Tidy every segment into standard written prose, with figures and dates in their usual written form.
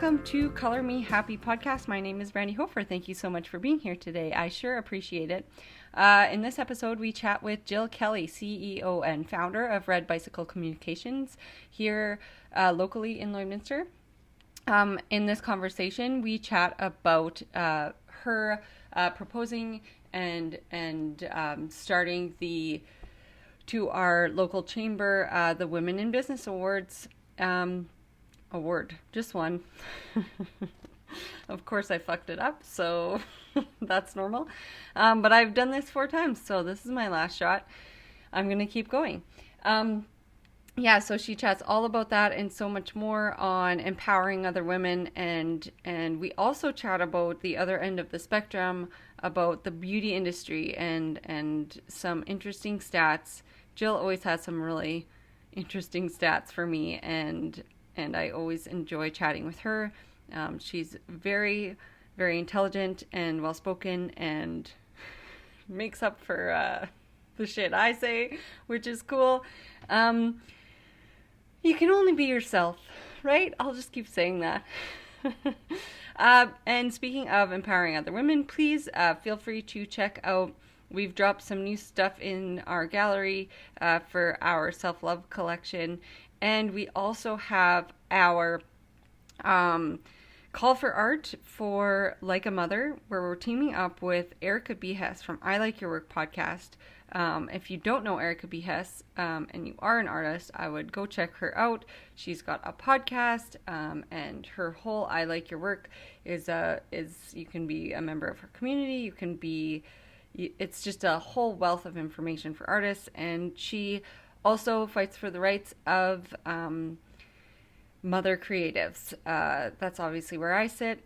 welcome to Color Me Happy podcast. My name is Brandy Hofer. Thank you so much for being here today. I sure appreciate it. In this episode, we chat with Jill Kelly, CEO and founder of Red Bicycle Communications here locally in Lloydminster. In this conversation, we chat about her proposing and starting to our local chamber, the Women in Business Awards. Award, just one. Of course I fucked it up, so that's normal. But I've done this 4 times, so this is my last shot. I'm gonna keep going. So she chats all about that and so much more on empowering other women, and we also chat about the other end of the spectrum, about the beauty industry and some interesting stats. Jill always has some really interesting stats for me, and I always enjoy chatting with her. She's very, very intelligent and well-spoken and makes up for the shit I say, which is cool. You can only be yourself, right? I'll just keep saying that. And speaking of empowering other women, please feel free to check out. We've dropped some new stuff in our gallery for our self-love collection. And we also have our call for art for Like a Mother, where we're teaming up with Erica B. Hess from I Like Your Work podcast. If you don't know Erica B. Hess and you are an artist, I would go check her out. She's got a podcast, and her whole I Like Your Work is you can be a member of her community. It's just a whole wealth of information for artists, and she also fights for the rights of mother creatives. That's obviously where I sit.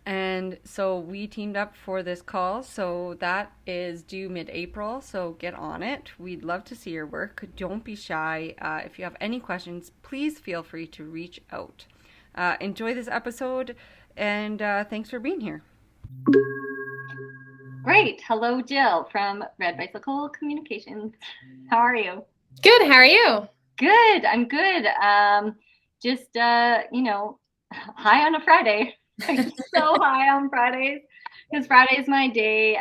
And so we teamed up for this call. So that is due mid-April. So get on it. We'd love to see your work. Don't be shy. If you have any questions, please feel free to reach out. Enjoy this episode, and thanks for being here. Great. Hello, Jill from Red Bicycle Communications. How are you? Good. How are you? Good. I'm good. Just, high on a Friday. So high on Fridays, because Friday is my day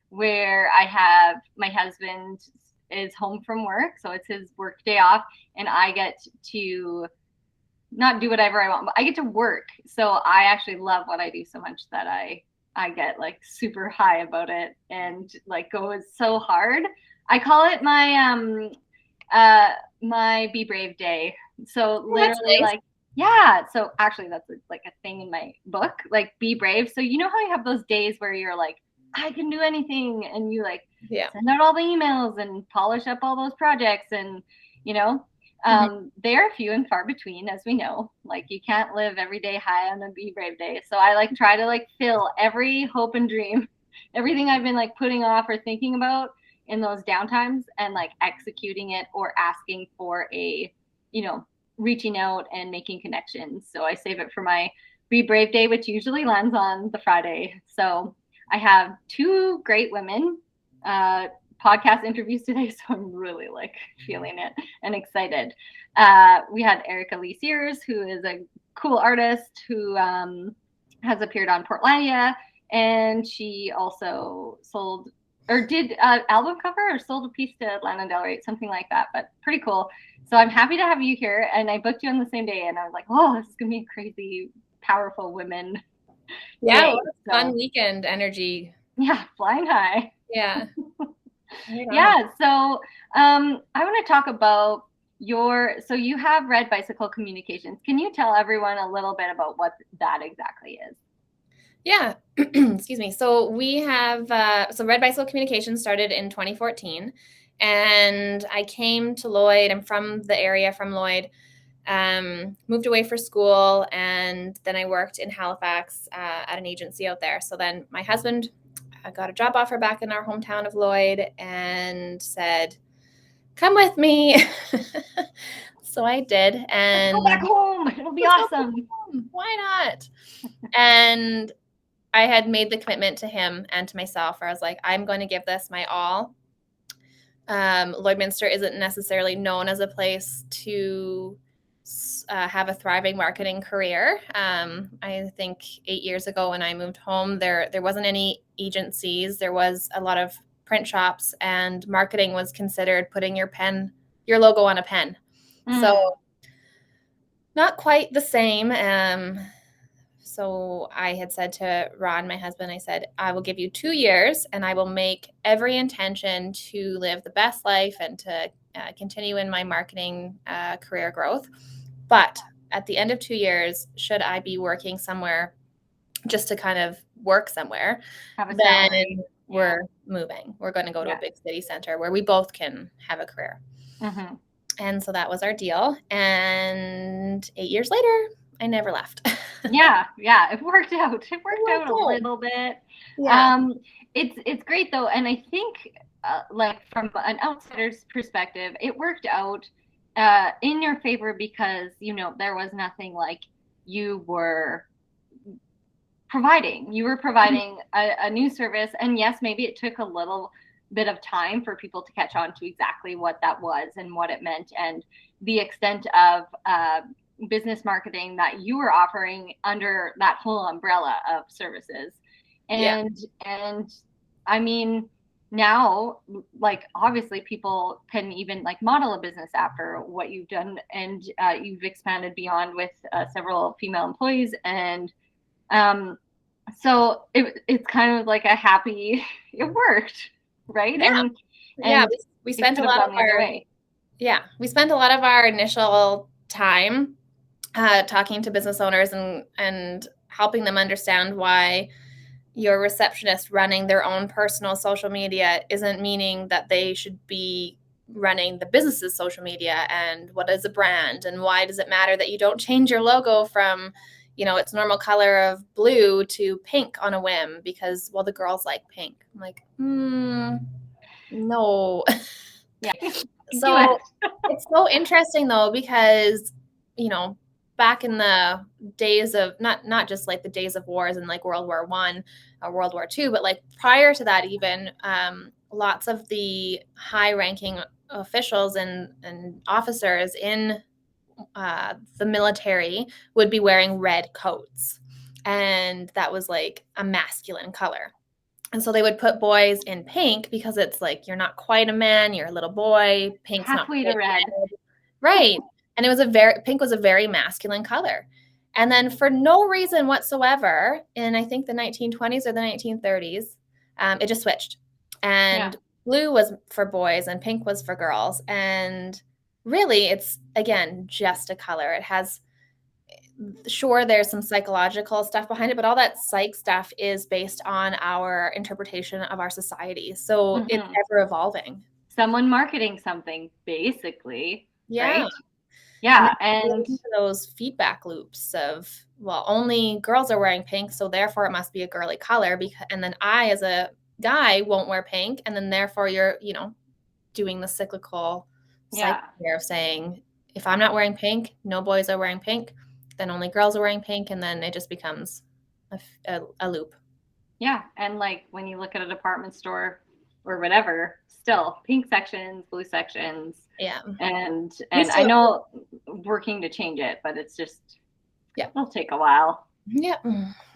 where I have my husband is home from work. So it's his work day off, and I get to not do whatever I want, but I get to work. So I actually love what I do so much that I get like super high about it and like go so hard. I call it my my Be Brave Day. So literally, nice. So actually that's like a thing in my book, like Be Brave. So you know how you have those days where you're like, I can do anything, and you like send out all the emails and polish up all those projects, and they are few and far between, as we know. Like you can't live every day high on a Be Brave Day. So I like try to like fill every hope and dream, everything I've been like putting off or thinking about in those downtimes, and like executing it or asking for a, reaching out and making connections. So I save it for my Be Brave Day, which usually lands on the Friday. So I have 2 great women podcast interviews today, so I'm really like feeling it and excited. We had Erica Lee Sears, who is a cool artist who has appeared on Portlandia, and she also did album cover or sold a piece to Lana Del Rey, something like that, but pretty cool. So I'm happy to have you here, and I booked you on the same day, and I was like, oh, this is gonna be a crazy, powerful women. Yeah, fun weekend energy. Yeah, flying high. Yeah. Yeah, so I want to talk about so you have Red Bicycle Communications. Can you tell everyone a little bit about what that exactly is? Yeah. Excuse me. So we have, Red Bicycle Communications started in 2014, and I came to Lloyd. I'm from the area, from Lloyd, moved away for school, and then I worked in Halifax at an agency out there. So then my husband got a job offer back in our hometown of Lloyd and said, come with me. So I did. And let's go back home. It'll be awesome. Why not? And I had made the commitment to him and to myself where I was like, I'm going to give this my all. Lloydminster isn't necessarily known as a place to have a thriving marketing career. I think 8 years ago when I moved home, there wasn't any agencies. There was a lot of print shops, and marketing was considered putting your logo on a pen. So not quite the same. So I had said to Ron, my husband, I said, I will give you 2 years and I will make every intention to live the best life and to continue in my marketing career growth. But at the end of 2 years, should I be working somewhere just to kind of work somewhere, then we're moving. We're going to go to a big city center where we both can have a career. Mm-hmm. And so that was our deal. And 8 years later, I never left. Yeah. It worked out. It worked out a little bit. Yeah. It's great though. And I think like from an outsider's perspective, it worked out in your favor because, there was nothing like you were providing. You were providing a new service. And yes, maybe it took a little bit of time for people to catch on to exactly what that was and what it meant and the extent of business marketing that you were offering under that whole umbrella of services. And I mean, now, like, obviously people can even like model a business after what you've done, and you've expanded beyond with several female employees. And so it's kind of like a happy, it worked, right? And we spent a lot of we spent a lot of our initial time talking to business owners and helping them understand why your receptionist running their own personal social media isn't meaning that they should be running the business's social media, and what is a brand, and why does it matter that you don't change your logo from, its normal color of blue to pink on a whim because, well, the girls like pink. I'm like, no. Yeah. So it's so interesting though, because, back in the days of not just like the days of wars and like World War I or World War II, but like prior to that, even lots of the high ranking officials and officers in the military would be wearing red coats. And that was like a masculine color. And so they would put boys in pink because it's like, you're not quite a man, you're a little boy. Pink's halfway to red. Right. And pink was a very masculine color. And then for no reason whatsoever, in I think the 1920s or the 1930s, it just switched. And blue was for boys and pink was for girls. And really, it's, again, just a color. It has, sure, there's some psychological stuff behind it, but all that psych stuff is based on our interpretation of our society. So it's ever evolving. Someone marketing something, basically. Yeah. Right? Yeah. And those feedback loops of, well, only girls are wearing pink, so therefore it must be a girly color. And then I, as a guy, won't wear pink. And then therefore you're, doing the cyclical cycle of saying, if I'm not wearing pink, no boys are wearing pink, then only girls are wearing pink. And then it just becomes a loop. Yeah. And like when you look at a department store or whatever, still pink sections, blue sections. Yeah. And I know working to change it, but it's just, it'll take a while. Yeah.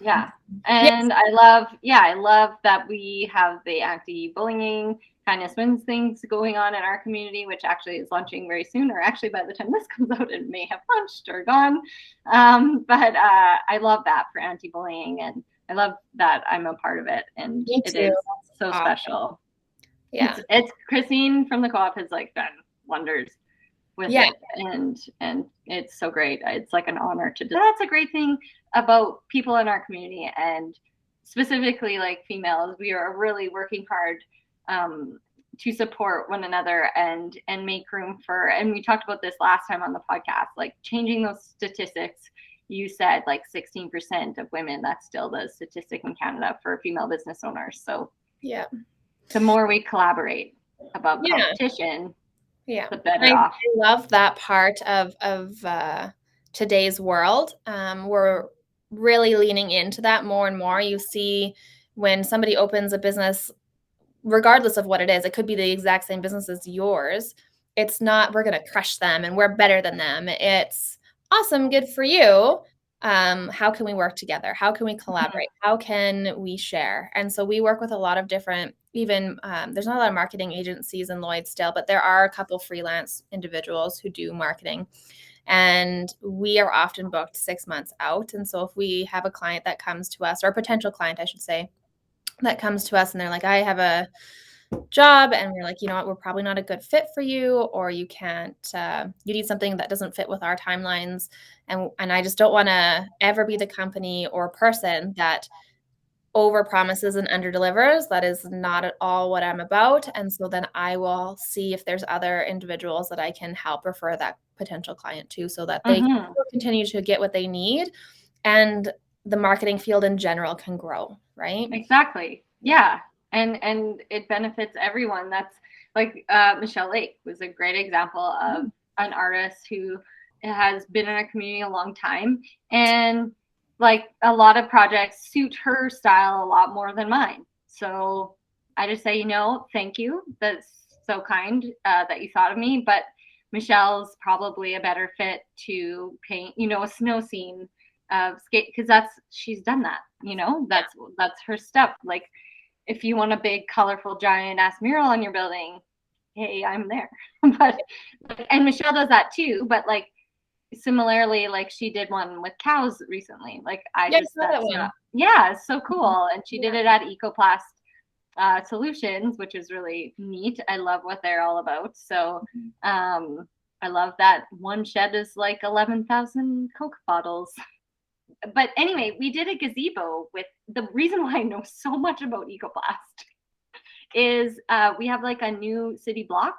Yeah. And I love that we have the anti-bullying kindness wins things going on in our community, which actually is launching very soon, or actually by the time this comes out, it may have launched or gone. But I love that for anti-bullying, and I love that I'm a part of it, and it is so special. Yeah. It's Christine from the co-op has like done wonders with it, and it's so great. It's like an honor to do. That's a great thing about people in our community, and specifically like females. We are really working hard to support one another and make room for, and we talked about this last time on the podcast, like changing those statistics. You said like 16% of women, that's still the statistic in Canada for female business owners. So the more we collaborate about competition, the better off. I love that part of today's world. We're really leaning into that more and more. You see when somebody opens a business, regardless of what it is, it could be the exact same business as yours. It's not, we're going to crush them and we're better than them. It's, awesome, good for you. How can we work together? How can we collaborate? How can we share? And so we work with a lot of different, even there's not a lot of marketing agencies in Lloyd still, but there are a couple freelance individuals who do marketing. And we are often booked 6 months out. And so if we have a client that comes to us, or a potential client, I should say, that comes to us and they're like, I have a job, and we're like, you know what, we're probably not a good fit for you, or you can't, you need something that doesn't fit with our timelines. And I just don't want to ever be the company or person that over promises and under delivers. That is not at all what I'm about. And so then I will see if there's other individuals that I can help refer that potential client to, so that they can continue to get what they need and the marketing field in general can grow, right? Exactly. Yeah. And it benefits everyone. That's like Michelle Lake was a great example of an artist who has been in our community a long time, and like a lot of projects suit her style a lot more than mine. So I just say, thank you. That's so kind that you thought of me, but Michelle's probably a better fit to paint, a snow scene skate, because she's done that, that's her stuff. Like if you want a big colorful giant ass mural on your building, hey, I'm there. But and Michelle does that too, but like similarly, like she did one with cows recently. Like it's so cool. And she did it at Ecoplast Solutions, which is really neat. I love what they're all about. So I love that one shed is like 11,000 Coke bottles. But anyway, we did a gazebo with, the reason why I know so much about Ecoplast is we have like a new city block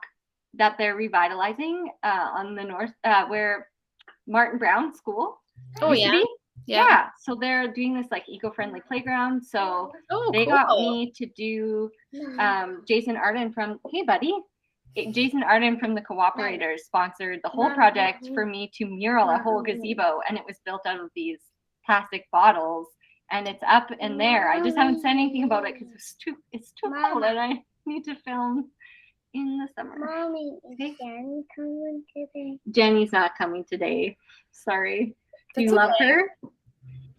that they're revitalizing on the north, where Martin Brown School used to be. Yeah. So they're doing this like eco-friendly playground. So they got me to do Jason Arden from, hey buddy, Jason Arden from the Cooperators sponsored the whole project for me to mural a whole gazebo, and it was built out of these plastic bottles, and it's up in there. I just haven't said anything about it because it's too cold, and I need to film in the summer. Mommy, is Jenny coming today? Jenny's not coming today. Sorry. Do you love her?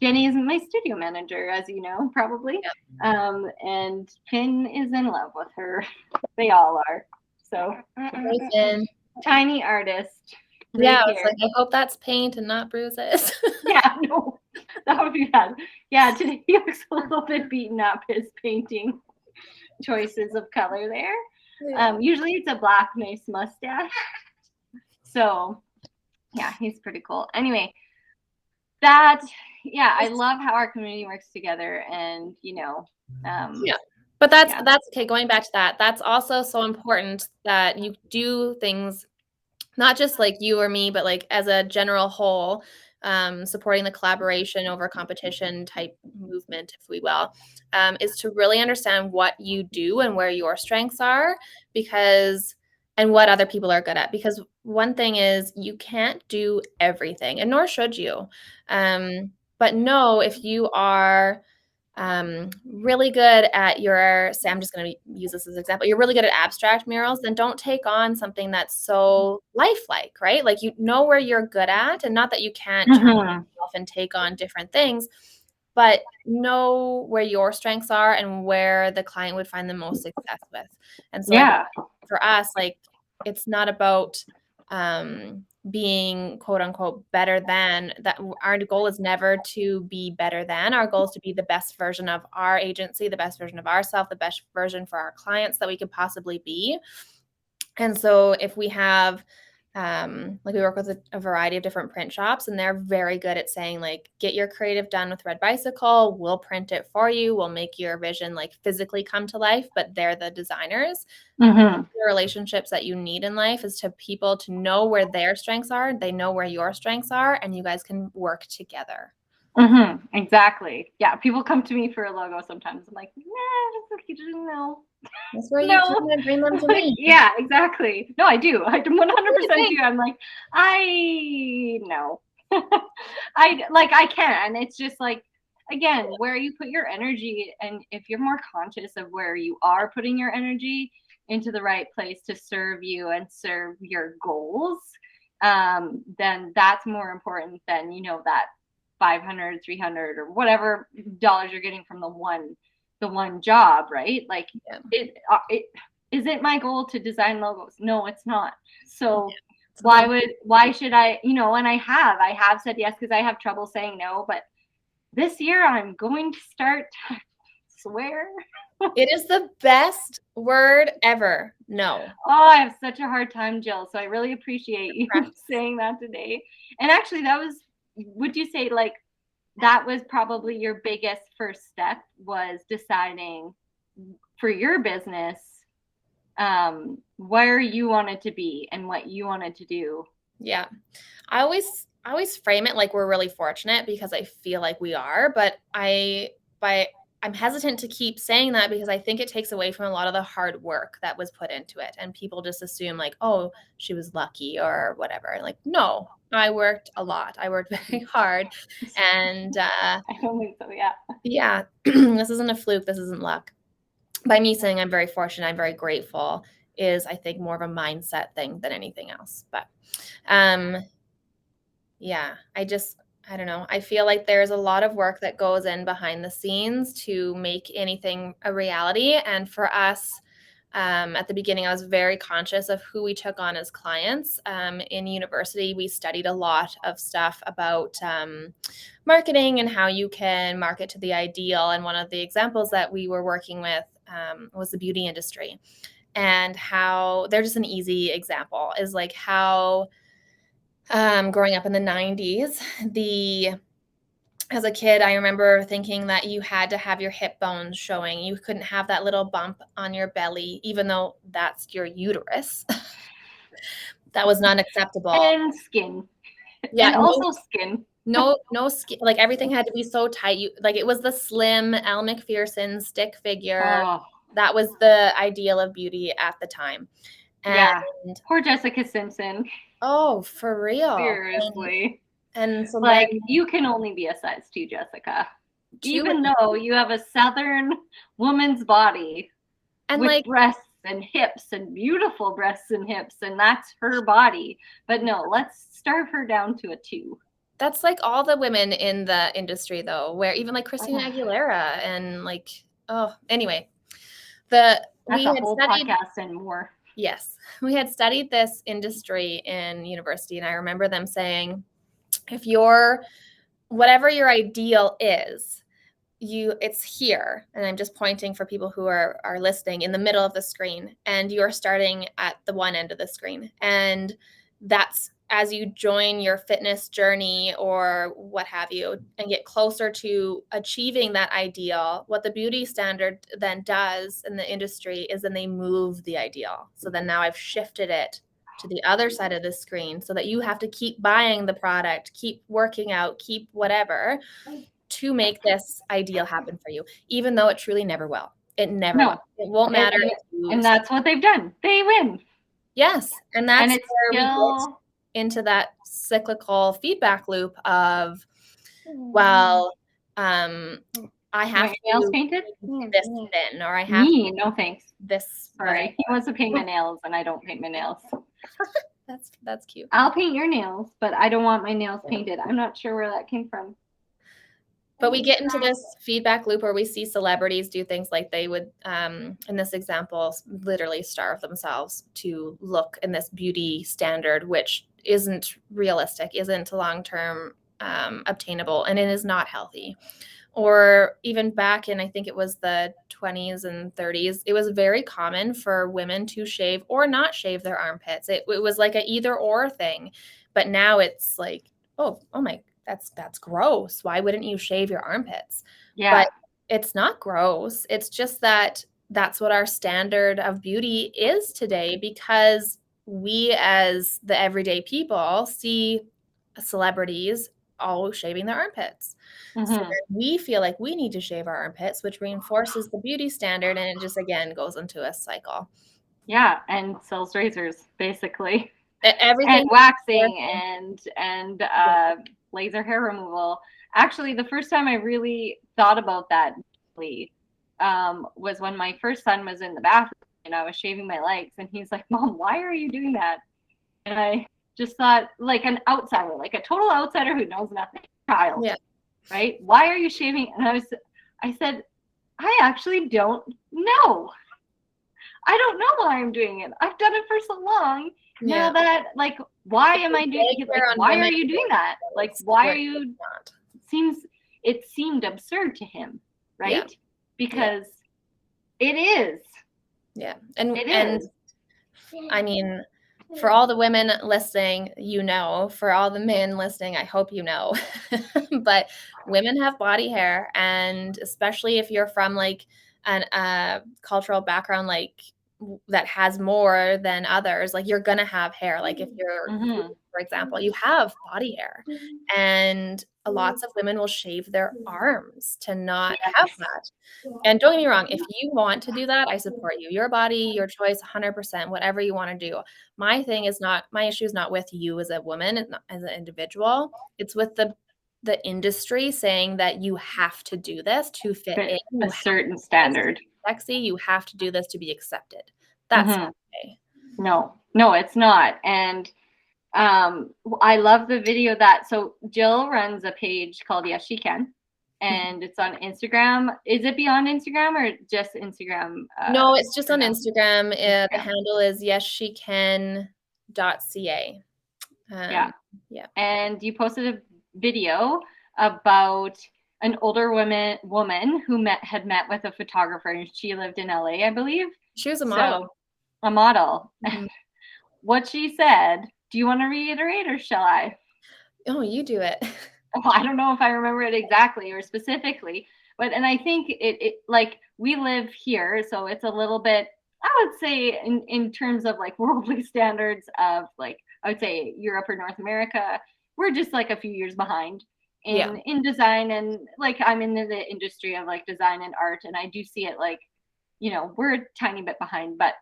Jenny is my studio manager, as you know, probably. Yep. And Finn is in love with her. They all are. So, tiny artist. Yeah, it's like, I hope that's paint and not bruises. Yeah, no, that would be bad. Yeah, today he looks a little bit beaten up, his painting choices of color there. Yeah. Usually it's a black, nice mustache. So, yeah, he's pretty cool. Anyway, I love how our community works together, and But that's okay. Going back to that, that's also so important that you do things, not just like you or me, but like as a general whole, supporting the collaboration over competition type movement, if we will, is to really understand what you do and where your strengths are, and what other people are good at. Because one thing is, you can't do everything, and nor should you. But no, if you are really good at say, I'm just going to use this as an example, you're really good at abstract murals, then don't take on something that's so lifelike, right? Like, you know where you're good at, and not that you can't challenge yourself and take on different things, but know where your strengths are and where the client would find the most success with. And so for us, like, it's not about being quote unquote better than that. Our goal is never to be better than. Our goal is to be the best version of our agency, the best version of ourselves, the best version for our clients that we could possibly be. And so if we have like, we work with a variety of different print shops, and they're very good at saying, like, get your creative done with Red Bicycle, we'll print it for you, we'll make your vision like physically come to life, but they're the designers. The relationships that you need in life is to people to know where their strengths are, they know where your strengths are, and you guys can work together. Exactly. Yeah, people come to me for a logo sometimes. I'm like, nah, you didn't know. That's where you come and bring them to me. Yeah, exactly. No, I do. I 100% do. I'm like, I know. I can. It's just like, again, where you put your energy, and if you're more conscious of where you are putting your energy into the right place to serve you and serve your goals, then that's more important than, you know, that 500, 300 or whatever dollars you're getting from the one job, right? Like it is it my goal to design logos? No, it's not. So why should I, you know, and I have said yes because I have trouble saying no, but this year I'm going to start, I swear. It is the best word ever. No. Oh, I have such a hard time, Jill. So I really appreciate you saying that today. And actually, would you say like that was probably your biggest first step, was deciding for your business where you wanted to be and what you wanted to do? Yeah. I always frame it like we're really fortunate, because I feel like we are, but I'm hesitant to keep saying that because I think it takes away from a lot of the hard work that was put into it. And people just assume like, oh, she was lucky or whatever. Like, no, I worked a lot. I worked very hard. And I don't think so. Yeah. Yeah. This isn't a fluke. This isn't luck. By me saying I'm very fortunate, I'm very grateful, is I think more of a mindset thing than anything else. But yeah, I don't know. I feel like there's a lot of work that goes in behind the scenes to make anything a reality. And for us, at the beginning, I was very conscious of who we took on as clients. In university, we studied a lot of stuff about marketing and how you can market to the ideal. And one of the examples that we were working with was the beauty industry, and how they're just an easy example is like how growing up in the 90s, as a kid, I remember thinking that you had to have your hip bones showing. You couldn't have that little bump on your belly, even though that's your uterus. That was not acceptable. And skin. Yeah, and also skin. No skin. Like everything had to be so tight. Like it was the slim Elle Macpherson stick figure. Oh. That was the ideal of beauty at the time. And yeah. Poor Jessica Simpson. Oh, for real. Seriously. And so like you can only be a size 2, Jessica. Even though you have a Southern woman's body and with like breasts and hips and beautiful breasts and hips, and that's her body. But no, let's starve her down to a 2. That's like all the women in the industry though, where even like Christina Aguilera and like, anyway. That's a whole podcast and more. Yes. We had studied this industry in university, and I remember them saying, if whatever your ideal is, it's here. And I'm just pointing for people who are listening, in the middle of the screen, and you're starting at the one end of the screen. And that's as you join your fitness journey or what have you, and get closer to achieving that ideal, what the beauty standard then does in the industry is then they move the ideal. So then now I've shifted it to the other side of the screen so that you have to keep buying the product, keep working out, keep whatever to make this ideal happen for you, even though it truly never will. It never will. It won't matter. And that's what they've done. They win. Yes. And that's where we get into that cyclical feedback loop of, well, I have nails painted this thin, or I have no thanks. This sorry, he wants to paint my nails, and I don't paint my nails. That's cute. I'll paint your nails, but I don't want my nails painted. I'm not sure where that came from. But we get into this feedback loop where we see celebrities do things like they would, in this example, literally starve themselves to look in this beauty standard, which isn't realistic, isn't long-term obtainable, and it is not healthy. Or even back in, I think it was the 20s and 30s, it was very common for women to shave or not shave their armpits. It was like an either or thing. But now it's like, oh my, that's gross. Why wouldn't you shave your armpits? Yeah. But it's not gross. It's just that that's what our standard of beauty is today, because we as the everyday people see celebrities all shaving their armpits. Mm-hmm. So we feel like we need to shave our armpits, which reinforces the beauty standard, and it just again goes into a cycle. Yeah, and sells razors basically. Everything, and waxing and laser hair removal. Actually, the first time I really thought about that was when my first son was in the bathroom and I was shaving my legs, and he's like, "Mom, why are you doing that?" And I just thought like an outsider, like a total outsider who knows nothing, child, Yeah. right? Why are you shaving? And I said, I actually don't know. I don't know why I'm doing it. I've done it for so long. Yeah. Now that, like, why am I doing, like, why are you doing that? Like, why are you, it seemed absurd to him, right? Yeah. Because it is. Yeah. And I mean, for all the women listening, for all the men listening, I hope you know, but women have body hair. And especially if you're from like a cultural background, like that has more than others, like you're going to have hair. Like if you're, for example, you have body hair, and lots of women will shave their arms to not have that. And don't get me wrong, if you want to do that, I support you. Your body, your choice, 100%, whatever you want to do. My issue is not with you as a woman, as an individual. It's with the industry saying that you have to do this to fit in a certain standard. Sexy, you have to do this to be accepted. That's not okay. No, it's not. And I love the video so Jill runs a page called Yes She Can, and it's on Instagram. Is it beyond Instagram or just Instagram? No, it's just on Instagram. The handle is yesshecans.ca. Yeah. And you posted a video about an older woman who had met with a photographer, and she lived in LA, I believe. She was a model. A model. What she said, do you want to reiterate or shall I? Oh, you do it. I don't know if I remember it exactly or specifically, and I think it like we live here, so it's a little bit, I would say in terms of like worldly standards of like, I would say Europe or North America, we're just like a few years behind in design, and like I'm in the industry of like design and art, and I do see it like, we're a tiny bit behind, but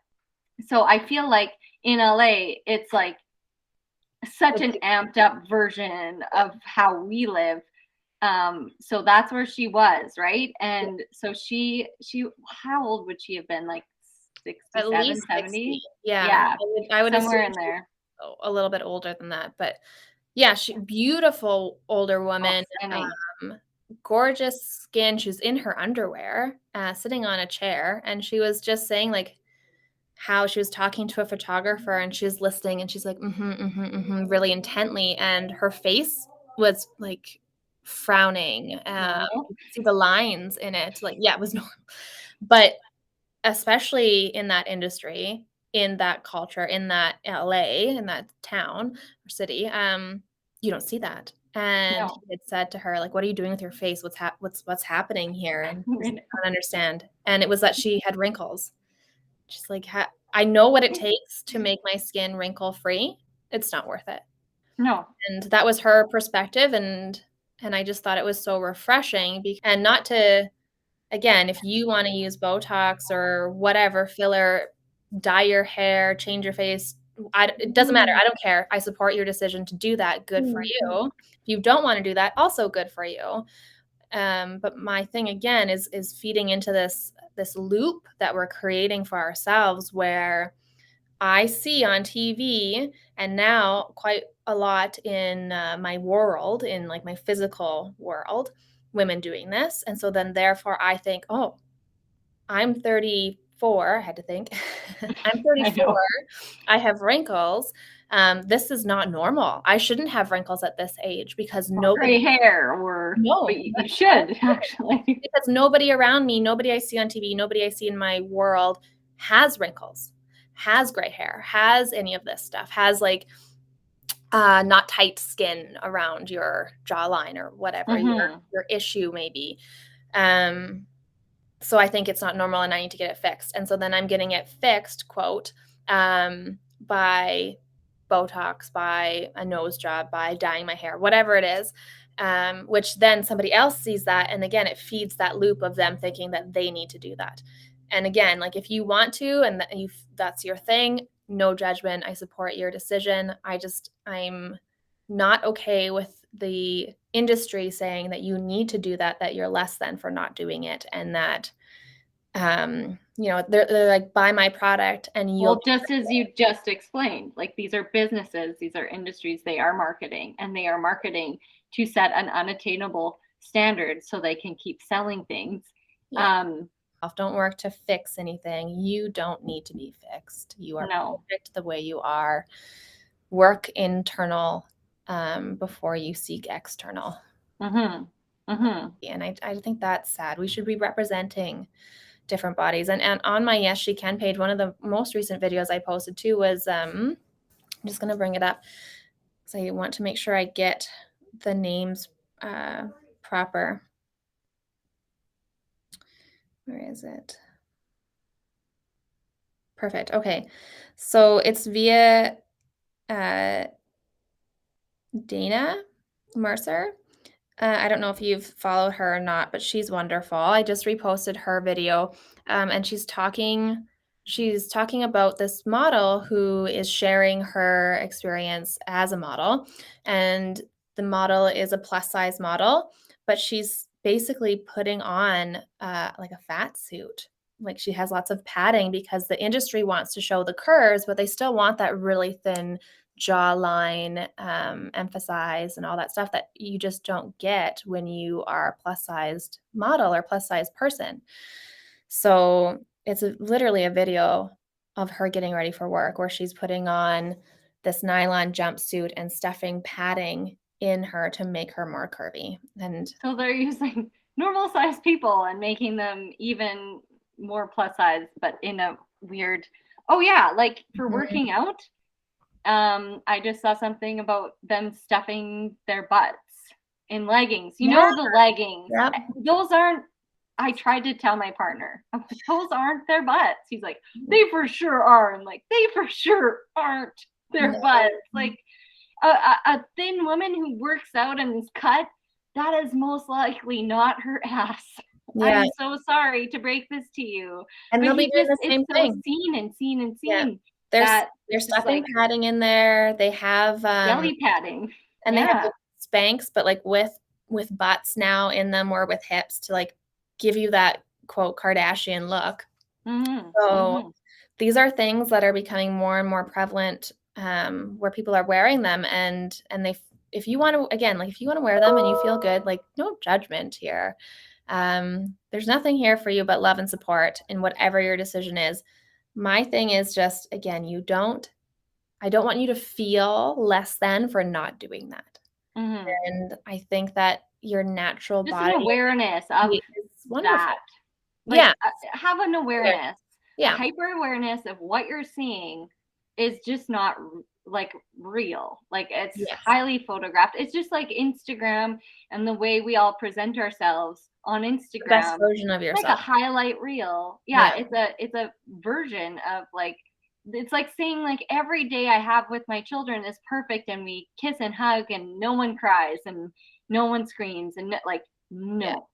so I feel like in LA, it's like such an amped up version of how we live. So that's where she was, right? And so she how old would she have been? Like 67, at least 70? Yeah. I would somewhere in there. A little bit older than that, but yeah, beautiful older woman, gorgeous skin. She was in her underwear, sitting on a chair, and she was just saying like how she was talking to a photographer, and she was listening, and she's like, really intently, and her face was like frowning. You could see the lines in it. Like, yeah, it was normal. But especially in that industry, in that culture, in that LA, in that town or city, you don't see that. And he had said to her, like, what are you doing with your face? What's happening here? And I don't understand. And it was that she had wrinkles. She's like, I know what it takes to make my skin wrinkle free. It's not worth it. No. And that was her perspective. And I just thought it was so refreshing. And not to, again, if you want to use Botox or whatever filler, dye your hair, change your face, it doesn't matter. I don't care. I support your decision to do that. Good for you. If you don't want to do that, also good for you. But my thing again is feeding into this loop that we're creating for ourselves, where I see on TV and now quite a lot in my world, in like my physical world, women doing this. And so then therefore I think, oh, I'm 34. I had to think. I'm 34. I have wrinkles. This is not normal. I shouldn't have wrinkles at this age because gray hair but you should actually. Because nobody around me, nobody I see on TV, nobody I see in my world has wrinkles, has gray hair, has any of this stuff, has like not tight skin around your jawline or whatever your issue may be. So I think it's not normal and I need to get it fixed. And so then I'm getting it fixed, quote, by Botox, by a nose job, by dyeing my hair, whatever it is, which then somebody else sees that. And again, it feeds that loop of them thinking that they need to do that. And again, like if you want to, and that's your thing, no judgment. I support your decision. I'm not okay with the industry saying that you need to do that you're less than for not doing it, and that they're like, buy my product and you'll. Well, just as you just explained, like these are businesses, these are industries, they are marketing, and they are marketing to set an unattainable standard so they can keep selling things. Don't work to fix anything. You don't need to be fixed. You are perfect the way you are. Work internal before you seek external. Mm-hmm. Mm-hmm. And I think that's sad. We should be representing different bodies. And on my Yes She Can page, one of the most recent videos I posted too was, I'm just going to bring it up because I want to make sure I get the names proper. Where is it? Perfect. Okay. So it's via Dana Mercer. I don't know if you've followed her or not, but she's wonderful. I just reposted her video, and she's talking about this model who is sharing her experience as a model, and the model is a plus size model, but she's basically putting on like a fat suit. Like she has lots of padding because the industry wants to show the curves, but they still want that really thin jawline emphasize and all that stuff that you just don't get when you are a plus sized model or plus sized person. So it's literally a video of her getting ready for work where she's putting on this nylon jumpsuit and stuffing padding in her to make her more curvy. And so they're using normal sized people and making them even more plus size, but in a weird, like for working out. I just saw something about them stuffing their butts in leggings. You know, the leggings. Yep. Those aren't, I tried to tell my partner, those aren't their butts. He's like, they for sure are. I'm like, they for sure aren't their butts. Like a thin woman who works out and is cut, that is most likely not her ass. Yeah. I'm so sorry to break this to you. And they'll be doing the same thing. So seen and seen and seen. Yeah. There's stuffing padding in there. They have belly padding, and they have Spanx, but like with butts now in them or with hips to like give you that quote Kardashian look. Mm-hmm. So these are things that are becoming more and more prevalent, where people are wearing them, and they, if you want to, again, like if you want to wear them and you feel good, like no judgment here. There's nothing here for you but love and support in whatever your decision is. My thing is just, again, I don't want you to feel less than for not doing that. Mm-hmm. And I think that your natural just body an awareness of that. Like, have an awareness. Yeah. Hyper awareness of what you're seeing is just not like real. Like it's highly photographed. It's just like Instagram and the way we all present ourselves on Instagram. The best version of yourself. Like a highlight reel. Yeah. It's a version of like, it's like saying like every day I have with my children is perfect and we kiss and hug and no one cries and no one screams and like, no.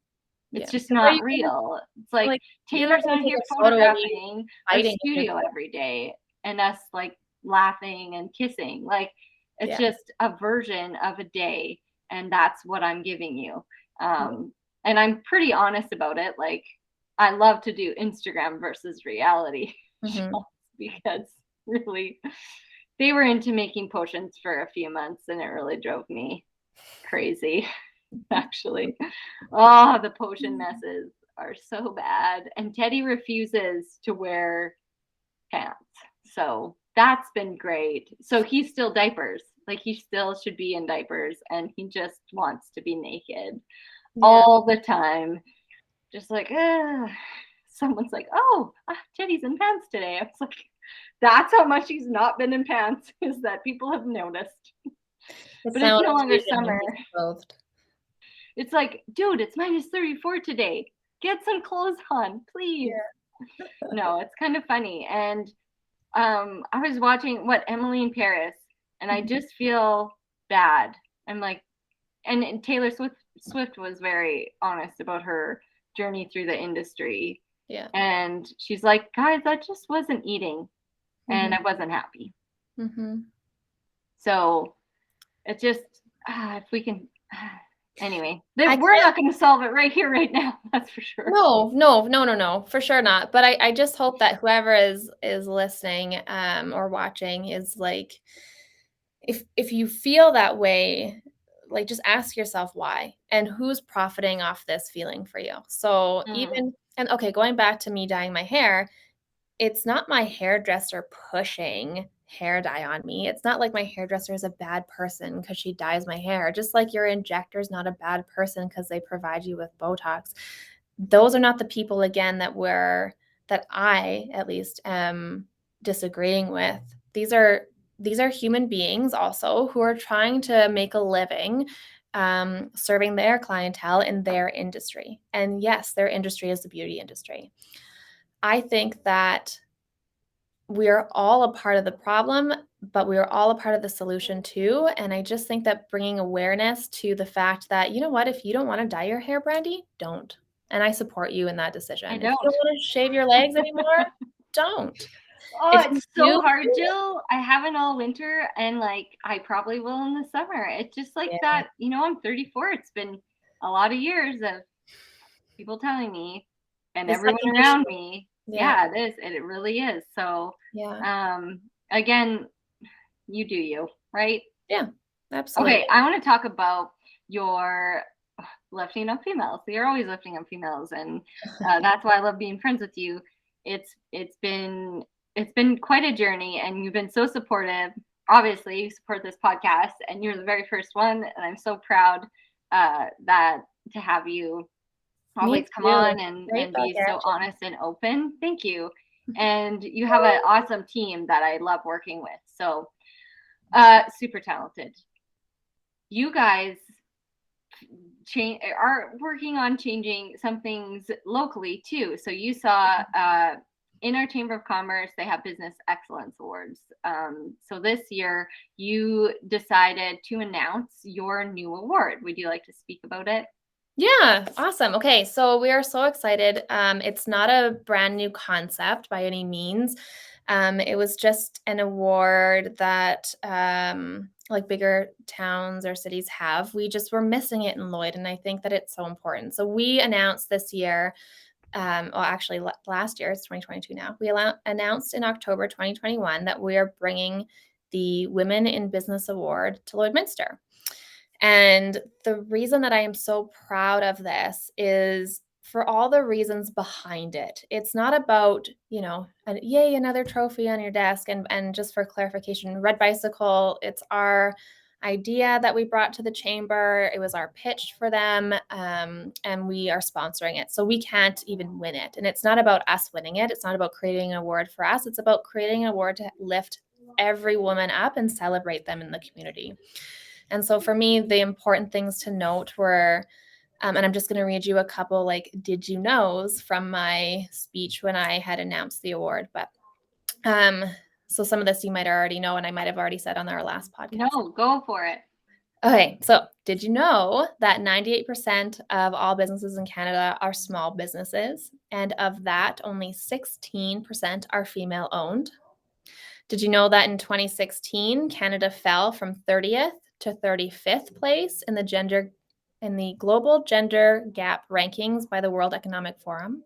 It's just not real. It's like Taylor's not here photographing our studio every day and us like laughing and kissing. Like it's just a version of a day, and that's what I'm giving you. And I'm pretty honest about it. Like I love to do Instagram versus reality shows because really they were into making potions for a few months and it really drove me crazy. Actually, the potion messes are so bad, and Teddy refuses to wear pants, so that's been great. So he's still diapers, like he still should be in diapers, and he just wants to be naked all the time, just like someone's like, Teddy's in pants today. I was like, that's how much he's not been in pants, is that people have noticed. But it's no longer summer. It's like, dude, it's minus 34 today. Get some clothes on, please. Yeah. No, it's kind of funny. And I was watching Emily in Paris, and I just feel bad. I'm like, and Taylor Swift was very honest about her journey through the industry. Yeah. And she's like, guys, I just wasn't eating, and I wasn't happy. So it's just, if we can Anyway, I we're not going to solve it right here, right now. That's for sure. No, for sure not. But I just hope that whoever is listening or watching is like, if you feel that way, like just ask yourself why and who's profiting off this feeling for you. So even, and okay, going back to me dyeing my hair, it's not my hairdresser pushing hair dye on me. It's not like my hairdresser is a bad person because she dyes my hair. Just like your injector is not a bad person because they provide you with Botox. Those are not the people, again, that I at least am disagreeing with. These are human beings also who are trying to make a living serving their clientele in their industry. And yes, their industry is the beauty industry. I think that we are all a part of the problem, but we are all a part of the solution too. And I just think that bringing awareness to the fact that, you know what, if you don't want to dye your hair, Brandy, don't. And I support you in that decision. I If don't. you don't want to shave your legs anymore, don't. Oh, If it's you so hard, do, Jill. I haven't all winter, and like I probably will in the summer. It's just like yeah. that. You know, I'm 34. It's been a lot of years of people telling me and It's everyone second around issue. me. Yeah. Yeah, it is. It really is. So, Yeah. again, you do you, right? Yeah. Absolutely. Okay, I want to talk about your lifting up females. So you're always lifting up females, and that's why I love being friends with you. It's been quite a journey, and you've been so supportive. Obviously, you support this podcast, and you're the very first one, and I'm so proud that to have you always come on and be so honest and open. Thank you. And you have an awesome team that I love working with. So super talented. You guys are working on changing some things locally too. So you saw in our Chamber of Commerce, they have Business Excellence Awards. So this year you decided to announce your new award. Would you like to speak about it? Yeah, awesome. Okay, so we are so excited. It's not a brand new concept by any means. It was just an award that like bigger towns or cities have. We just were missing it in Lloyd, and I think that it's so important. So we announced this year, well, actually last year, it's 2022 now. We announced in October 2021 that we are bringing the Women in Business Award to Lloydminster. And the reason that I am so proud of this is for all the reasons behind it. It's not about, yay, another trophy on your desk. And just for clarification, Red Bicycle, it's our idea that we brought to the chamber. It was our pitch for them, and we are sponsoring it. So we can't even win it. And it's not about us winning it. It's not about creating an award for us. It's about creating an award to lift every woman up and celebrate them in the community. And so for me, the important things to note were, and I'm just going to read you a couple did you knows from my speech when I had announced the award. But so some of this you might already know, and I might have already said on our last podcast. No, go for it. Okay, so did you know that 98% of all businesses in Canada are small businesses? And of that, only 16% are female owned. Did you know that in 2016, Canada fell from 30th to 35th place in the global gender gap rankings by the World Economic Forum?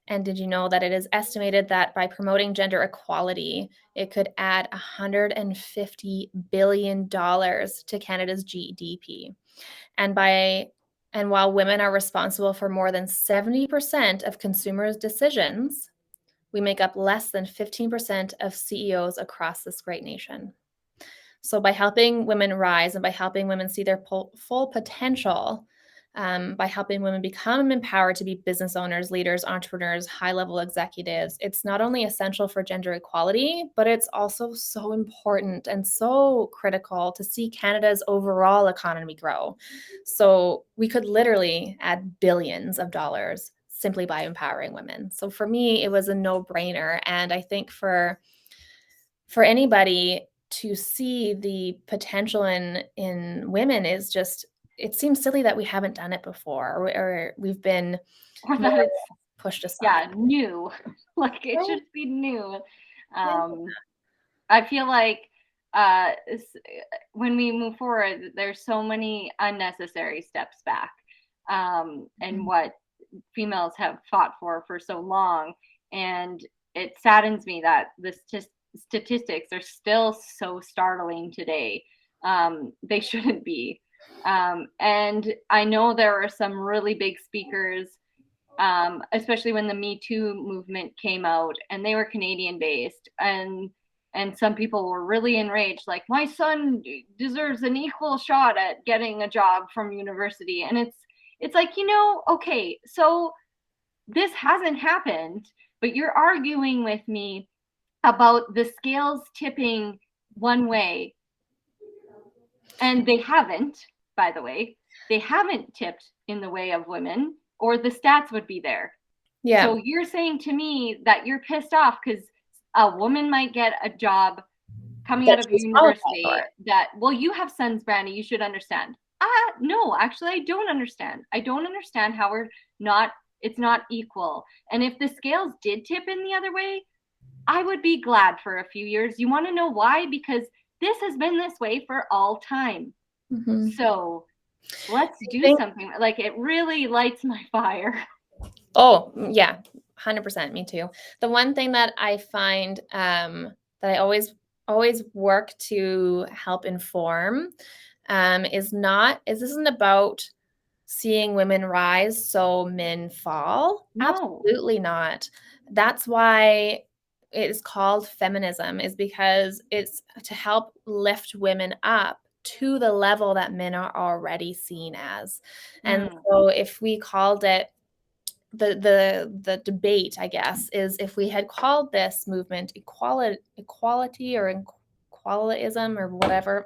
And did you know that it is estimated that by promoting gender equality, it could add $150 billion to Canada's GDP? And while women are responsible for more than 70% of consumers' decisions, we make up less than 15% of CEOs across this great nation. So by helping women rise and by helping women see their full potential, by helping women become empowered to be business owners, leaders, entrepreneurs, high-level executives, it's not only essential for gender equality, but it's also so important and so critical to see Canada's overall economy grow. So we could literally add billions of dollars simply by empowering women. So for me, it was a no-brainer. And I think for anybody to see the potential in women is just, it seems silly that we haven't done it before, or we've been or that it's pushed aside. Yeah, new. Like it should be new. I feel like when we move forward, there's so many unnecessary steps back, and what females have fought for so long. And it saddens me that the statistics are still so startling today. They shouldn't be. And I know there are some really big speakers, especially when the Me Too movement came out, and they were Canadian based, and some people were really enraged, like, my son deserves an equal shot at getting a job from university. And it's like, okay, so this hasn't happened, but you're arguing with me about the scales tipping one way. And they haven't, by the way, they haven't tipped in the way of women, or the stats would be there. Yeah. So you're saying to me that you're pissed off because a woman might get a job coming out of university that, well, you have sons, Brandy, you should understand. No, actually, I don't understand. I don't understand how it's not equal. And if the scales did tip in the other way, I would be glad for a few years. You want to know why? Because this has been this way for all time. Mm-hmm. So let's do something. Like, it really lights my fire. Oh, yeah, 100%. Me too. The one thing that I find that I always work to help inform is this isn't about seeing women rise so men fall. No. Absolutely not. That's why it is called feminism, is because it's to help lift women up to the level that men are already seen as. And so if we called it the debate, I guess, is if we had called this movement equality or equalitism or whatever,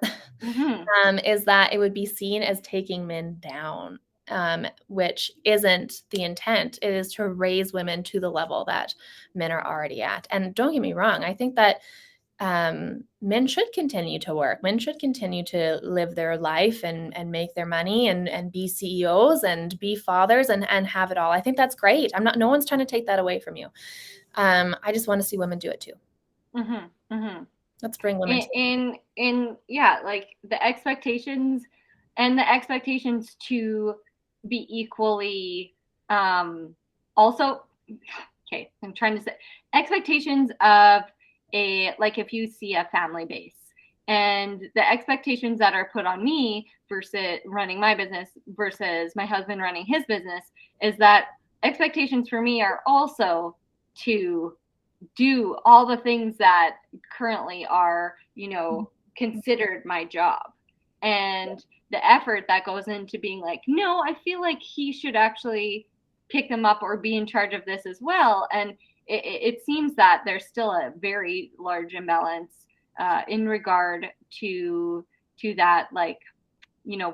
is that it would be seen as taking men down, which isn't the intent. It is to raise women to the level that men are already at. And don't get me wrong, I think that men should continue to work. Men should continue to live their life and make their money and be CEOs and be fathers and have it all. I think that's great. No one's trying to take that away from you. I just want to see women do it too. Let's bring women yeah, like the expectations to be equally, also, okay, I'm trying to say expectations of like if you see a family base and the expectations that are put on me versus running my business versus my husband running his business, is that expectations for me are also to do all the things that currently are, considered my job, and the effort that goes into being like, no, I feel like he should actually pick them up or be in charge of this as well. And it seems that there's still a very large imbalance in regard to that, like,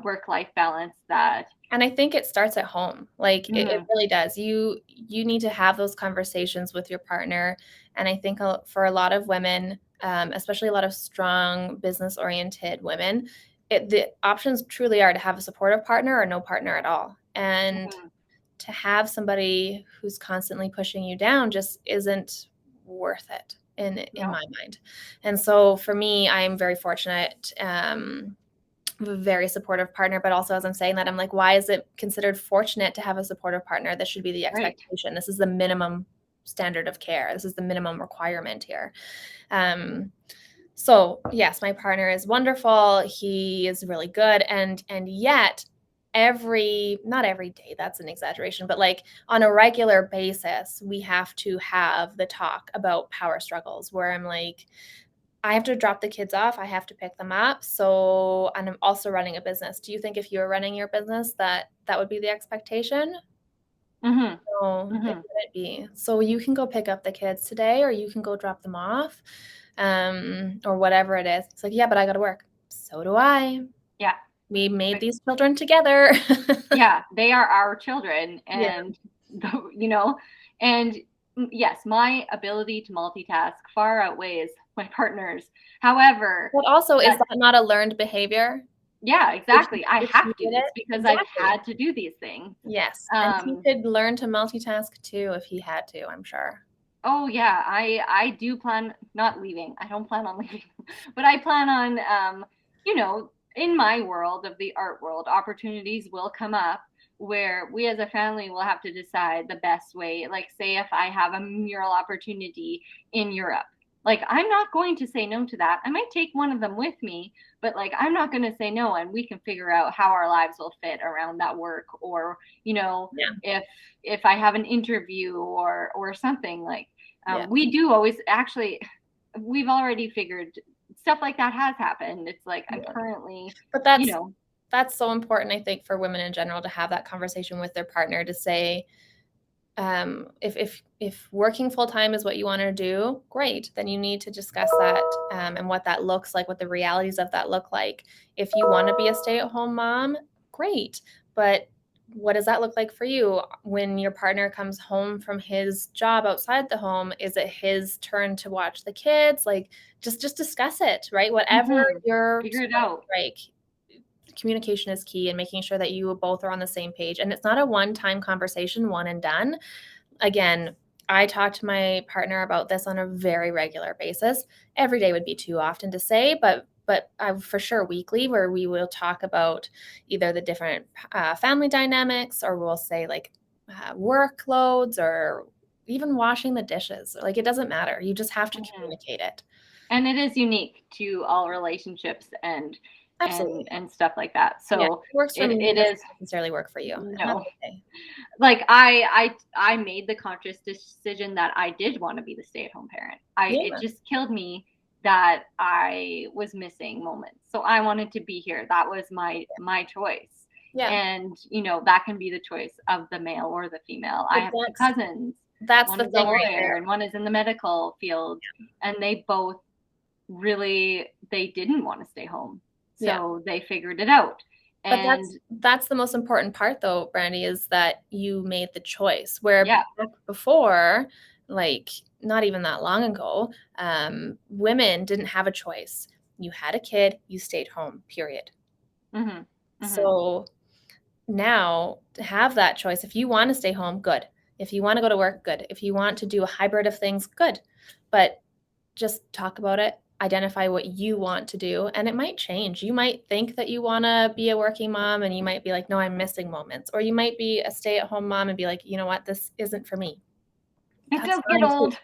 work-life balance. And I think it starts at home. Like it really does. You need to have those conversations with your partner. And I think for a lot of women, especially a lot of strong business-oriented women, the options truly are to have a supportive partner or no partner at all. And to have somebody who's constantly pushing you down just isn't worth it in my mind. And so for me, I'm very fortunate, a very supportive partner, but also as I'm saying that, I'm like, why is it considered fortunate to have a supportive partner? This should be the expectation. Right. This is the minimum standard of care. This is the minimum requirement here. So yes, my partner is wonderful. He is really good. And yet not every day, that's an exaggeration, but like on a regular basis, we have to have the talk about power struggles where I'm like, I have to drop the kids off. I have to pick them up. And I'm also running a business. Do you think if you were running your business that would be the expectation? No, it wouldn't be. So you can go pick up the kids today, or you can go drop them off, or whatever it is. It's like, yeah, but I got to work. So do I. Yeah. We made these children together. Yeah, they are our children. And, and yes, my ability to multitask far outweighs my partner's. However. But also, is that not a learned behavior? Yeah, exactly. I have to. It's because I've had to do these things. Yes. And he could learn to multitask too if he had to, I'm sure. Oh yeah, I do plan not leaving. I don't plan on leaving, but I plan on in my world of the art world, opportunities will come up where we as a family will have to decide the best way. Like say if I have a mural opportunity in Europe, like I'm not going to say no to that. I might take one of them with me, but like I'm not going to say no, and we can figure out how our lives will fit around that work, or Yeah. if I have an interview or something like Yeah. we do always actually, we've already figured stuff like that has happened. It's like I'm currently, But that's so important, I think, for women in general to have that conversation with their partner to say, if working full time is what you want to do, great. Then you need to discuss that and what that looks like, what the realities of that look like. If you want to be a stay-at-home mom, great. But what does that look like for you when your partner comes home from his job outside the home? Is it his turn to watch the kids? Like, just discuss it, right? Whatever your figure it out. like, communication is key, and making sure that you both are on the same page. And it's not a one-time conversation, one and done. Again, I talk to my partner about this on a very regular basis. Every day would be too often to say, but I for sure weekly, where we will talk about either the different family dynamics, or we'll say like workloads, or even washing the dishes. Like, it doesn't matter. You just have to communicate it. And it is unique to all relationships and Absolutely. and stuff like that. So yeah, it works for me. it Doesn't is necessarily work for you. no. Okay. Like I made the conscious decision that I did want to be the stay-at-home parent. It just killed me that I was missing moments. So I wanted to be here. That was my choice. Yeah. And that can be the choice of the male or the female. I have two cousins. That's one the is thing a lawyer right there. and one is in the medical field, and they both really they didn't want to stay home. So they figured it out. But that's the most important part, though, Brandy, is that you made the choice. Where before, like not even that long ago, women didn't have a choice. You had a kid, you stayed home, period. So now to have that choice, if you want to stay home, good. If you want to go to work, good. If you want to do a hybrid of things, good. But just talk about it. Identify what you want to do, and it might change. You might think that you want to be a working mom, and you might be like, no, I'm missing moments. Or you might be a stay-at-home mom and be like, you know what, this isn't for me. It does get old.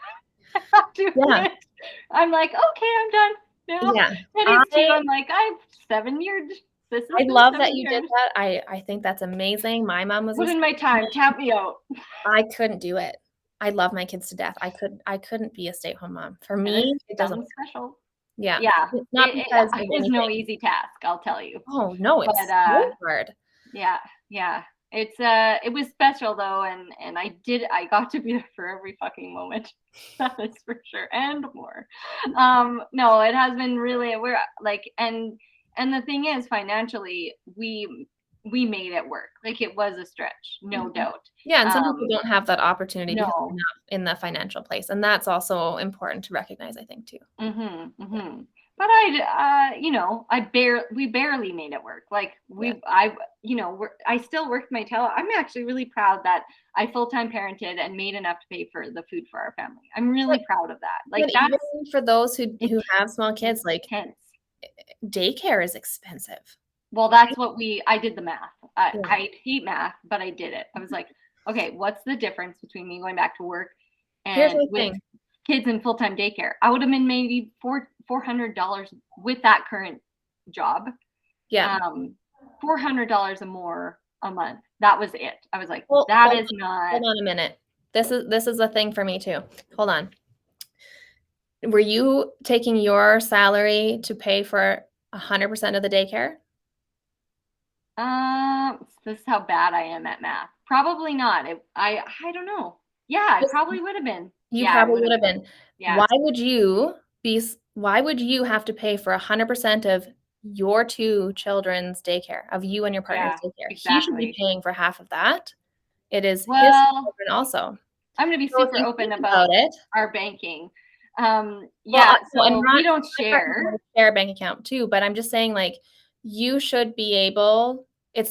I'm like, okay, I'm done now. Yeah. I'm like, I've 7 years. I love that you did that. I think that's amazing. My mom was put in my time. Tap me out. I couldn't do it. I love my kids to death. I couldn't be a stay-at-home mom. For me, it doesn't special. Yeah. It's not because it is no easy task, I'll tell you. Oh no, it's so hard. Yeah. It was special though, and I got to be there for every fucking moment. That is for sure, and more. No, it has been really, we're like, and the thing is, financially, we made it work. Like, it was a stretch, no doubt. Yeah, and some people don't have that opportunity because they're not in the financial place, and that's also important to recognize, I think, too. But we barely made it work. Like I still worked my tail. I'm actually really proud that I full-time parented and made enough to pay for the food for our family. I'm really proud of that. Like, that's even for those who have small kids, like intense. Daycare is expensive. Well, that's what I did the math. I hate math, but I did it. I was like, okay, what's the difference between me going back to work and with kids in full-time daycare? I would have been maybe $400 with that current job. Yeah. $400 or more a month. That was it. I was like, that is not. Hold on a minute. This is a thing for me too. Hold on. Were you taking your salary to pay for 100% of the daycare? This is how bad I am at math. Probably not. I don't know. Yeah, it probably would have been. Probably would have been. Yeah. Why would you have to pay for 100% of your two children's daycare, of you and your partner's daycare? Exactly. He should be paying for half of that. It is his children also. I'm going to be super open about our banking. So we don't share. Share a bank account too, but I'm just saying, like, you should be able. It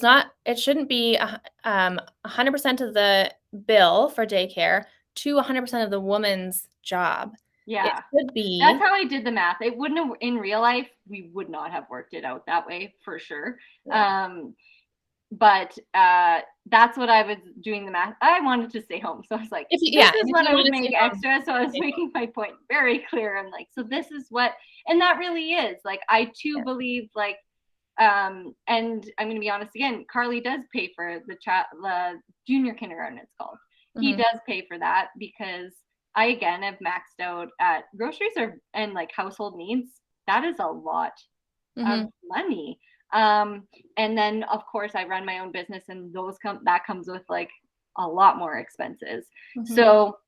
shouldn't be 100% of the bill for daycare to 100% of the woman's job. Yeah. It should be. That's how I did the math. It wouldn't have, in real life, we would not have worked it out that way for sure. Yeah. But that's what I was doing the math. I wanted to stay home. So I was like, this is what I would make extra. So I was making my point very clear. I'm like, so this is what, and that really is like, I too believe like, and I'm going to be honest again, Carly does pay for the junior kindergarten, it's called. He does pay for that because I, again, have maxed out at groceries and like household needs. That is a lot of money. And then of course I run my own business, and that comes with like a lot more expenses. So,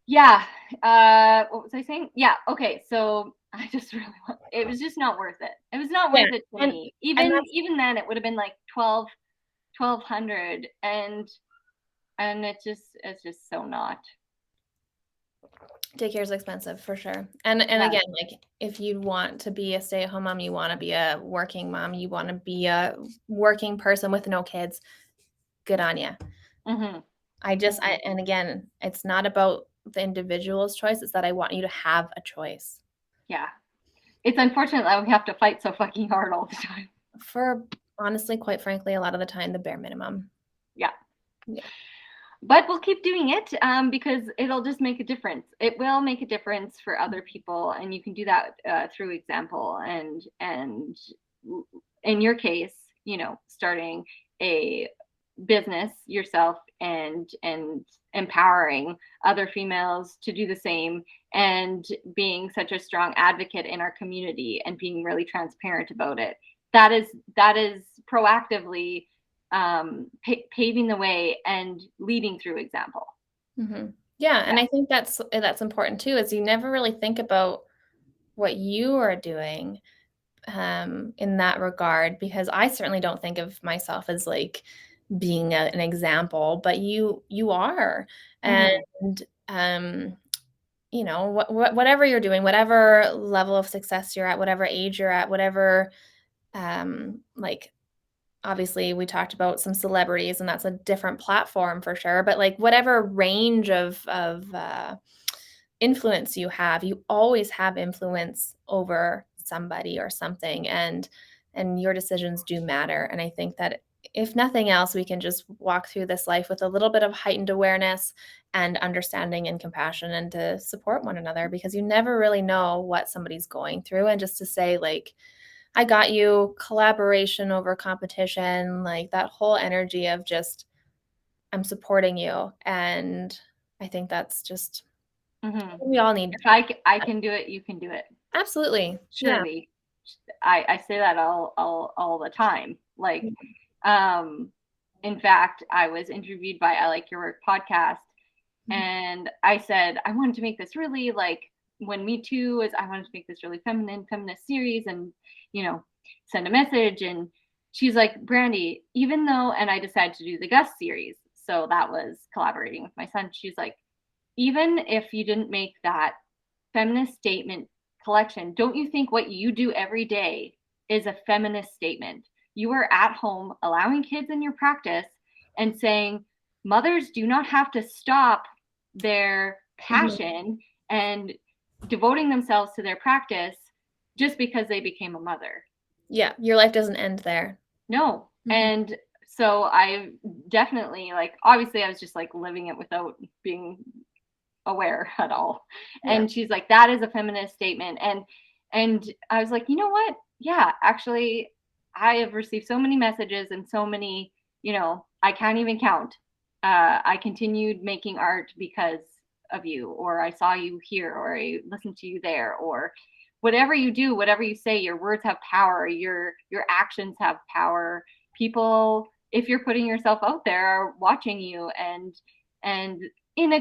yeah. What was I saying? Yeah. Okay. So I just really it was just not worth it. It was not worth it to me. Even then it would have been like 1,200 and it's just so not. Daycare is expensive for sure. And again, like if you want to be a stay-at-home mom, you want to be a working mom, you want to be a working person with no kids, good on you. And again, it's not about the individual's choice, it's that I want you to have a choice. Yeah. It's unfortunate that we have to fight so fucking hard all the time. For honestly, quite frankly, a lot of the time, the bare minimum. Yeah. But we'll keep doing it because it'll just make a difference. It will make a difference for other people, and you can do that through example. And in your case, starting a business yourself and empowering other females to do the same, and being such a strong advocate in our community and being really transparent about it. That is proactively paving the way and leading through example. Yeah. And I think that's important too, is you never really think about what you are doing in that regard, because I certainly don't think of myself as like being an example, but you are. And whatever you're doing, whatever level of success you're at, whatever age you're at, whatever like obviously we talked about some celebrities, and that's a different platform for sure, but like whatever range of influence you have, you always have influence over somebody or something, and your decisions do matter. And I think that if nothing else, we can just walk through this life with a little bit of heightened awareness and understanding and compassion, and to support one another, because you never really know what somebody's going through. And just to say like, I got you, collaboration over competition, like that whole energy of just, I'm supporting you. And I think that's just, we all need. If I can do it, you can do it. Absolutely. Surely. Yeah. I say that all the time. Like, in fact, I was interviewed by I Like Your Work podcast, and I said, I wanted to make this really like, when Me Too was, I wanted to make this really feminist series and, send a message. And she's like, Brandy, even though, and I decided to do the Gus series. So that was collaborating with my son. She's like, even if you didn't make that feminist statement collection, don't you think what you do every day is a feminist statement? You are at home allowing kids in your practice and saying, mothers do not have to stop their passion and devoting themselves to their practice just because they became a mother. Yeah, your life doesn't end there. No. And so I definitely, like, obviously I was just like living it without being aware at all. Yeah. And she's like, that is a feminist statement. And I was like, you know what? Yeah, actually, I have received so many messages and so many, I can't even count. I continued making art because of you, or I saw you here, or I listened to you there, or whatever you do, whatever you say, your words have power, your actions have power. People, if you're putting yourself out there, are watching you, and in a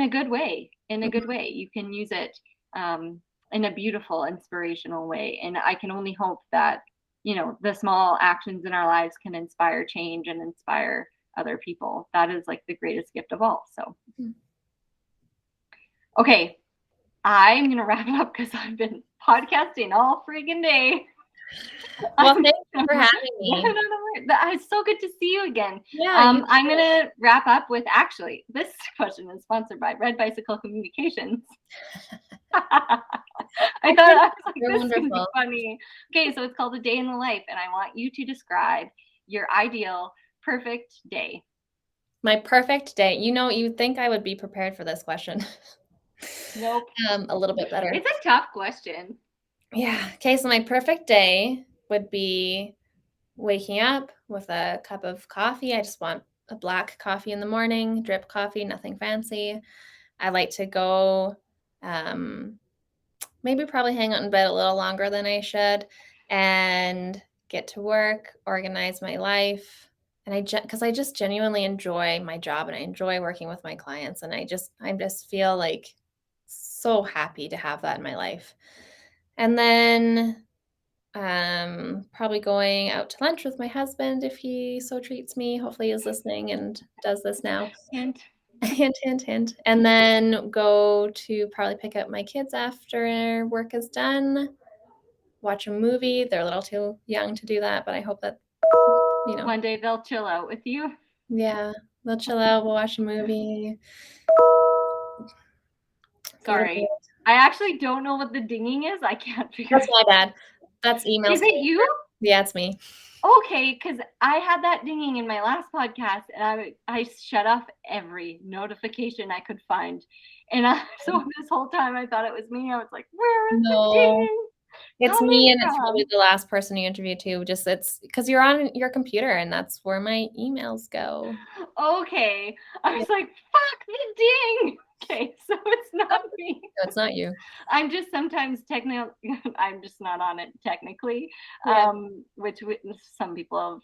good way, you can use it in a beautiful, inspirational way. And I can only hope that, the small actions in our lives can inspire change and inspire other people. That is like the greatest gift of all. So, okay, I'm going to wrap it up because I've been podcasting all freaking day. Well, thank for having me. It's so good to see you again. Yeah. I'm going to wrap up with, actually, this question is sponsored by Red Bicycle Communications. I thought, I was like, this is going to be funny. Okay, so it's called A Day in the Life, and I want you to describe your ideal perfect day. My perfect day. You'd think I would be prepared for this question. Nope. A little bit better. It's a tough question. Yeah. Okay, so my perfect day would be waking up with a cup of coffee. I just want a black coffee in the morning, drip coffee, nothing fancy. I like to go, maybe probably hang out in bed a little longer than I should, and get to work, organize my life. And because I just genuinely enjoy my job, and I enjoy working with my clients, and I just feel like so happy to have that in my life. And then probably going out to lunch with my husband if he so treats me. Hopefully he's listening and does this now. Hint. Hint, hint, hint. And then go to probably pick up my kids after work is done, watch a movie. They're a little too young to do that, but I hope that, one day they'll chill out with you. Yeah, they'll chill out. We'll watch a movie. Sorry. I actually don't know what the dinging is. I can't figure it out. That's my bad. That's emails. Is it you? Yeah, it's me. Okay, because I had that dinging in my last podcast, and I shut off every notification I could find. And so this whole time I thought it was me. I was like, where is the ding? It's me, and it's probably the last person you interview too. Just it's because you're on your computer, and that's where my emails go. Okay. I was like, fuck the ding. Okay, so it's not me. No, it's not you. I'm just sometimes I'm just not on it technically, which some people have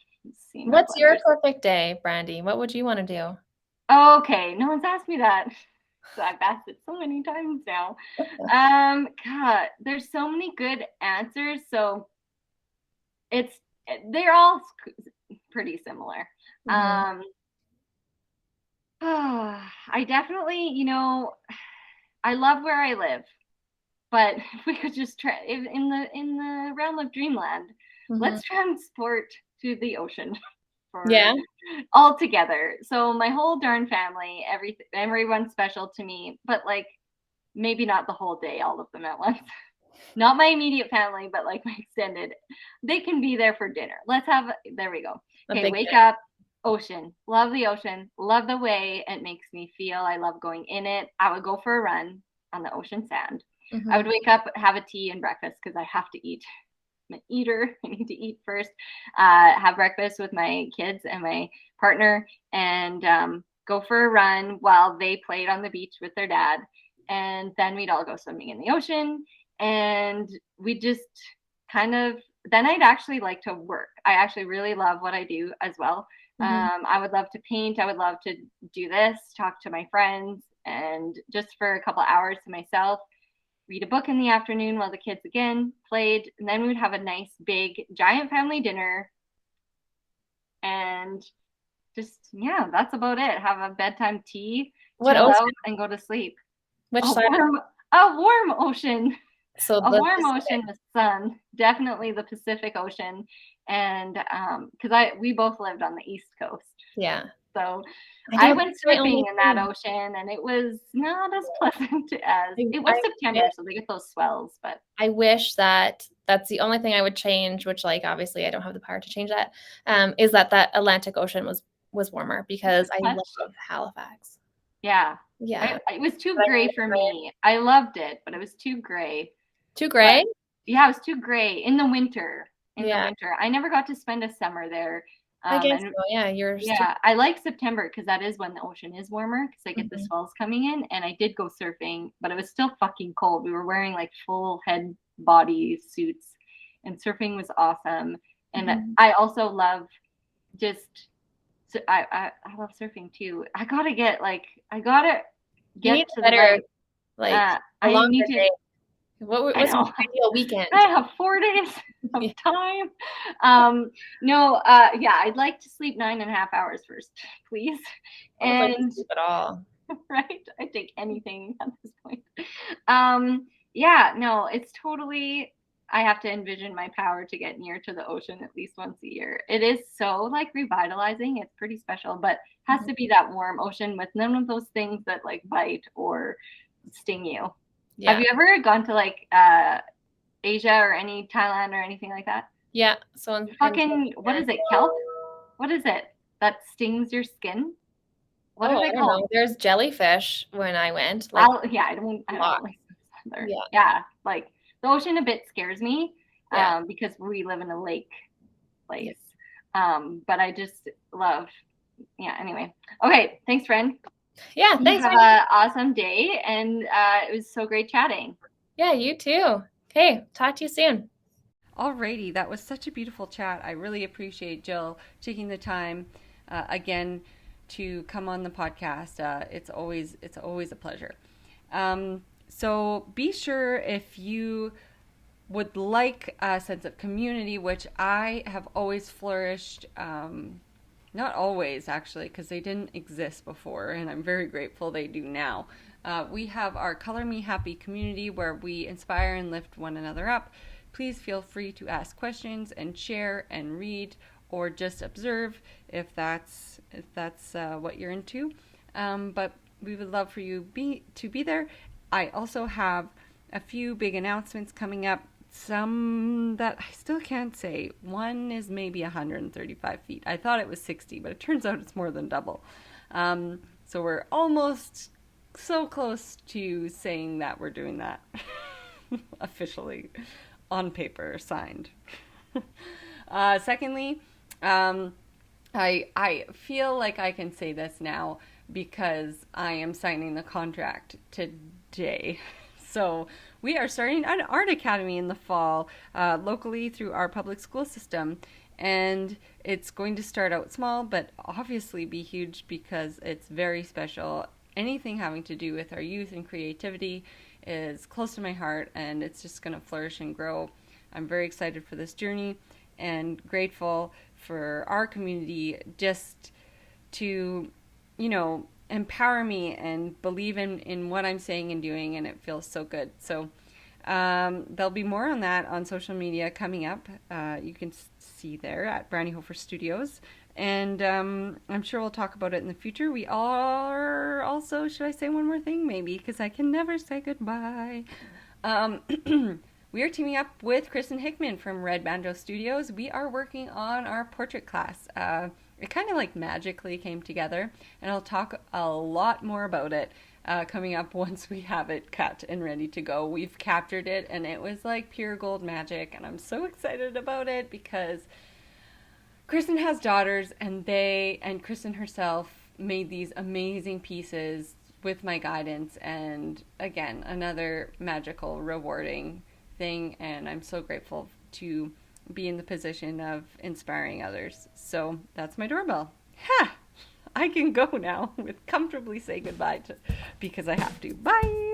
seen. What's your perfect day, Brandy? What would you want to do? Okay, no one's asked me that. So I've asked it so many times now. God, there's so many good answers. So they're all pretty similar. Mm-hmm. I definitely, I love where I live, but if we could just try in the realm of dreamland, let's transport to the ocean. All together. So my whole darn family, everyone's special to me, but like maybe not the whole day, all of them at once. Not my immediate family, but like my extended. They can be there for dinner. There we go. Okay, wake up. Ocean. Love the ocean. Love the way it makes me feel. I love going in it. I would go for a run on the ocean sand. Mm-hmm. I would wake up, have a tea and breakfast because I have to eat. I'm an eater. I need to eat first. Have breakfast with my kids and my partner, and go for a run while they played on the beach with their dad. And then we'd all go swimming in the ocean, and we just then I'd actually like to work. I actually really love what I do as well. Mm-hmm. I would love to paint. I would love to do this, talk to my friends, and just for a couple hours to myself, read a book in the afternoon while the kids again played. And then we would have a nice big giant family dinner, and just, that's about it. Have a bedtime tea, chill out, and go to sleep. Which side? A warm ocean. So a warm ocean with sun, definitely the Pacific Ocean. And because we both lived on the East Coast. Yeah. So I went surfing in that ocean, and it was not as pleasant as it was September, so they get those swells. But I wish that's the only thing I would change, which, like, obviously I don't have the power to change that, is that Atlantic Ocean was warmer, because I love Halifax. Yeah. It was too gray for me. I loved it, but it was too gray. Too gray? But, it was too gray in the winter. The winter, I never got to spend a summer there. I guess so. Yeah, I like September because that is when the ocean is warmer, because I get the swells coming in. And I did go surfing, but it was still fucking cold. We were wearing like full head body suits, and surfing was awesome. And I also love I love surfing too. I gotta get to better, I need to. What's your ideal weekend? I have 4 days of time. I'd like to sleep 9.5 hours first, please. I don't sleep at all. Right? I take anything at this point. It's totally I have to envision my power to get near to the ocean at least once a year. It is so like revitalizing. It's pretty special, but has to be that warm ocean with none of those things that like bite or sting you. Yeah. Have you ever gone to like Asia or any Thailand or anything like that? Yeah. So fucking what is it? Kelp? What is it that stings your skin? What are they called? Know. There's jellyfish when I went. Like, I don't like either. Yeah, like the ocean a bit scares me because we live in a lake place. But I just love, anyway. Okay, thanks, friend. Yeah, thanks. Have an awesome day, and it was so great chatting. Yeah, you too. Okay, talk to you soon. Alrighty, that was such a beautiful chat. I really appreciate Jill taking the time again to come on the podcast. It's always a pleasure. So be sure, if you would like a sense of community, which I have always flourished, not always actually, because they didn't exist before, and I'm very grateful they do now. We have our Color Me Happy community where we inspire and lift one another up. Please feel free to ask questions and share and read, or just observe if that's what you're into. But we would love for you to be there. I also have a few big announcements coming up. Some that I still can't say. One is maybe 135 feet. I thought it was 60, but it turns out it's more than double. So we're almost so close to saying that we're doing that officially on paper, signed. Secondly, I feel like I can say this now because I am signing the contract today. So we are starting an art academy in the fall, locally through our public school system. And it's going to start out small, but obviously be huge because it's very special. Anything having to do with our youth and creativity is close to my heart, and it's just going to flourish and grow. I'm very excited for this journey and grateful for our community just to, empower me and believe in what I'm saying and doing, and it feels so good. So there'll be more on that on social media coming up. You can see there at Brownie Hofer Studios. And I'm sure we'll talk about it in the future. We are also, should I say one more thing? Maybe, because I can never say goodbye. We are teaming up with Kristen Hickman from Red Banjo Studios. We are working on our portrait class. It kind of like magically came together, and I'll talk a lot more about it coming up once we have it cut and ready to go. We've captured it, and it was like pure gold magic, and I'm so excited about it because Kristen has daughters, and Kristen herself made these amazing pieces with my guidance, and again, another magical, rewarding thing, and I'm so grateful to be in the position of inspiring others. So that's my doorbell. Ha! I can go now with comfortably say goodbye because I have to. Bye!